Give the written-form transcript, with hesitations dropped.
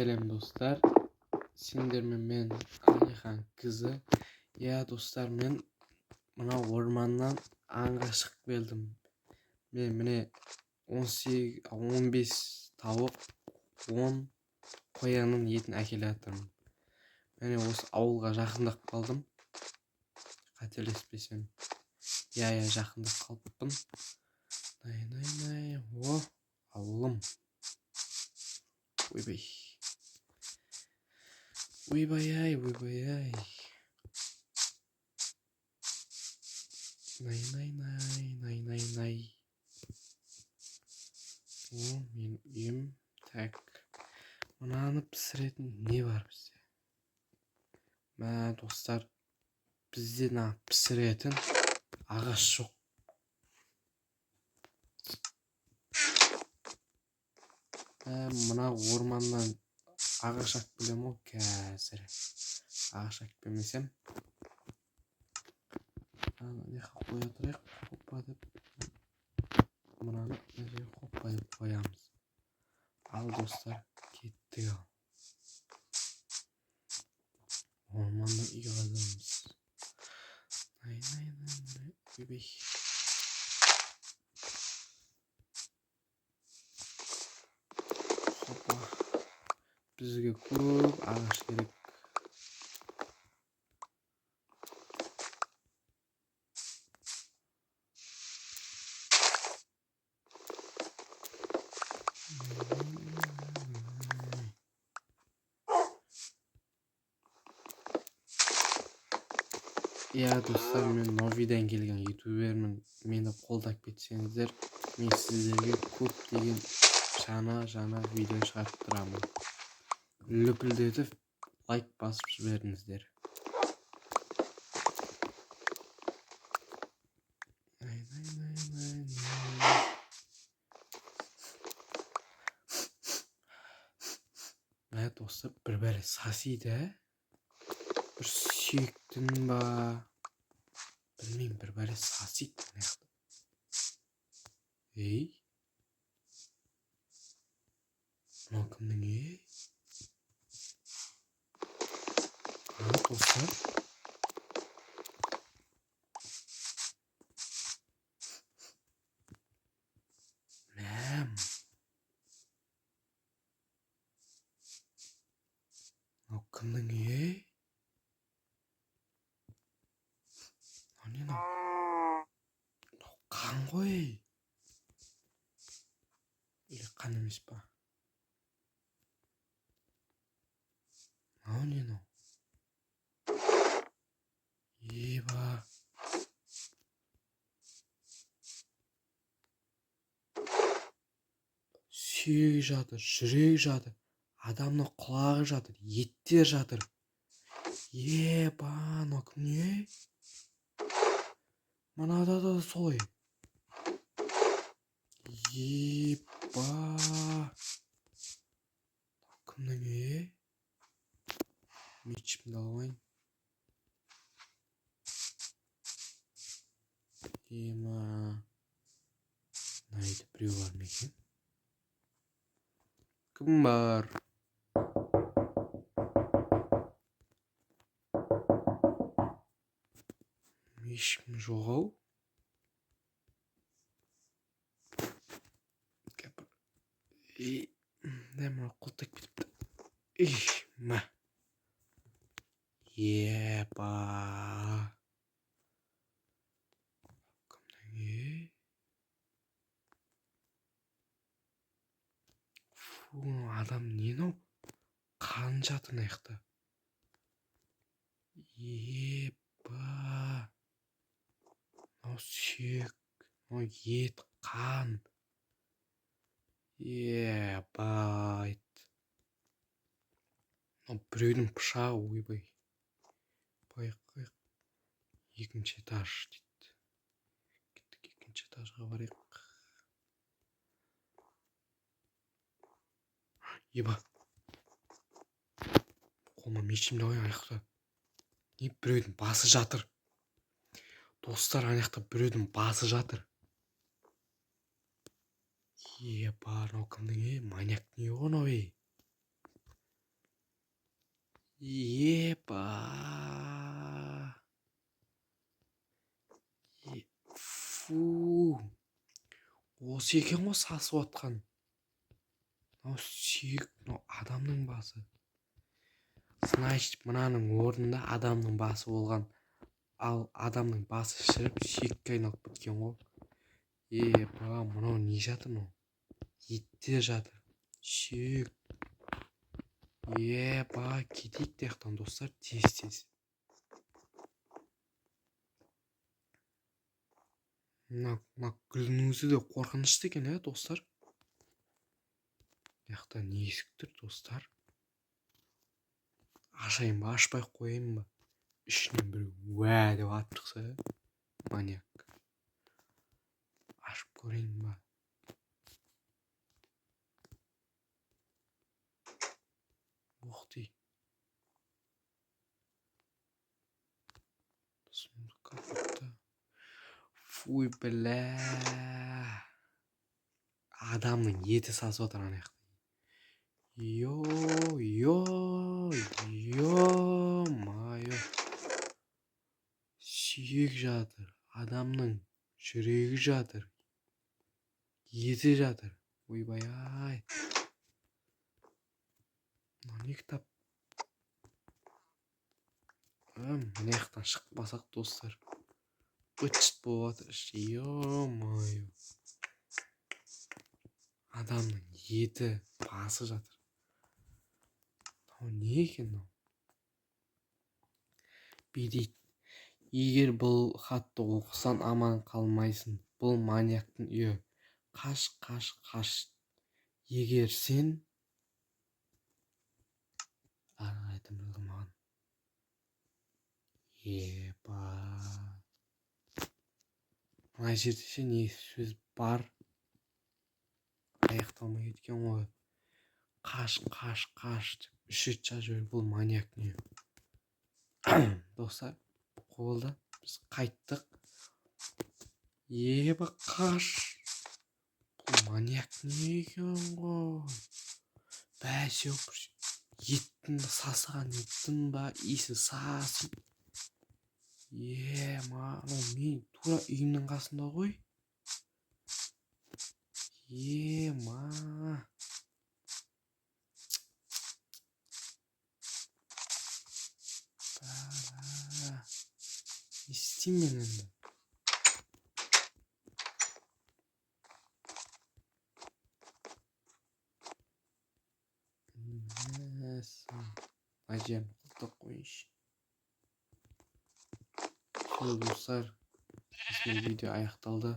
Selam dostlar. Sindirme men Alihan kızı. Ya dostlar men mına ormandan аңға шығып келдім. Мен міне 18-15 тауық, 10 қоянның етін әкеле жатырмын. Міне осы ауылға жақындап қалдым. Қателеспесем. Я жақындап қалыппын. Най. О, ауылым. Ойбай. Ойбай-ай. Най. О, мен үйім. Так. Мынаны пісіретін не бар бізде? Мә, достар, бізде пісіретін ағаш жоқ. Мына орманнан ағаш алып келем ғой қазір. Ағаш алып келмесем. Не қоя тұрайық, хоппа деп. Мынаны хоппа деп қоямыз. Ал достар, кеттік ал. Орманда үй қазамыз. Най. Ойбай. Хоппа. Бізге көп ағаш керек. Я достар, мен Новиден келген ютубермін. Мені қолдап кетсеңіздер, мен сіздерге көптеген жаңа видео шығарып тұрамын. Лүпілдетіп лайк басып жіберіңіздер. Най. Мә достар, бір бәрі сасиды. Bir sүйектің ба? Білмеймін, бір бәрі сасиды. Ей? Мынау кімнің ей? Достар. Мәм. Мынау кімнің ей? Қан ғой. Или қан емес па? Мынау не? Еба. Сүйегі жатыр, жүрегі жатыр, адамның құлағы жатыр, еттер жатыр. Еба, мынау кімнің ей? Мынада да солай. Еба. Кімнің ей? Мечімді алайын. Ема. Найды біреу бар ма екен? Кім бар? Ешкім жоқ ау. Мына қолтайып кетіпті. Мә. Еба. Кімнің ей? Фу, адам нені? Қан жатыр наяқта. Еба. Мынау сүйек, мынау ет, қан. Еба. Біреудің пышағы, ойбай. Байқайық. Екінші этаж дейді. Кеттік, екінші этажға барайық. Еба. Қолыма мешімді алайын аяқта. Не біреудің басы жатыр. Достар, аяқта біреудің басы жатыр. Еба, мынау кімнің ей? Маньяк не ғой мынау ей? Епа. Фу. Осы екен ғой сасып отқан. Мынау сүйек, мынау адамның басы. Значит, мынаның орнында адамның басы болған. Ал адамның басы шіріп сүйекке айналып кеткен ғой. Епа, мынау не жатыр мынау? Еттер жатыр. Сүйек. Епа, кетейік тияқтан достар, тез. Мына гүлдің өзі де қорқынышты екен, достар. Яқта не есік тұр, достар? Ашайын ба, ашпай қояйын ба? Ішінен бір уә деп атып шықса, маньяк. Ашып көрейін ба? Ух ты. Как-то. Фуй, бля. Адамның еті сасып отыр ана жақта. Майо. Сүйек жатыр. Адамның жүрегі жатыр. Еті жатыр. Ойбай-ай. Мына не кітап? Мына жақтан шықпасақ, достар. Быт-шыт болып жатыр. Майо. Адамның еті, басы жатыр. Не екен мынау? Бейдейді. Егер бұл хатты оқысан аман қалмайсың. Бұл маньяктың үйі. Қаш. Егер сен... Айтым жазылмаған. Епа. Мына жерде ше не сөз бар? Аяқталмай кеткен ғой. Қаш. Үш рет жазып жібер. Бұл маньяктың үйі. Достар, қолда біз қайттық. Епа, қаш. Бұл маньяктың үйі екен ғой. Бәсе өкір. Еттің сасыған еттің ба? Иісі сасы. Мен тура үйімнің қасында ғой. Не істеймін мен енді? Әжем, құлтық қойыншы. Все, достар. Осымен видео аяқталды.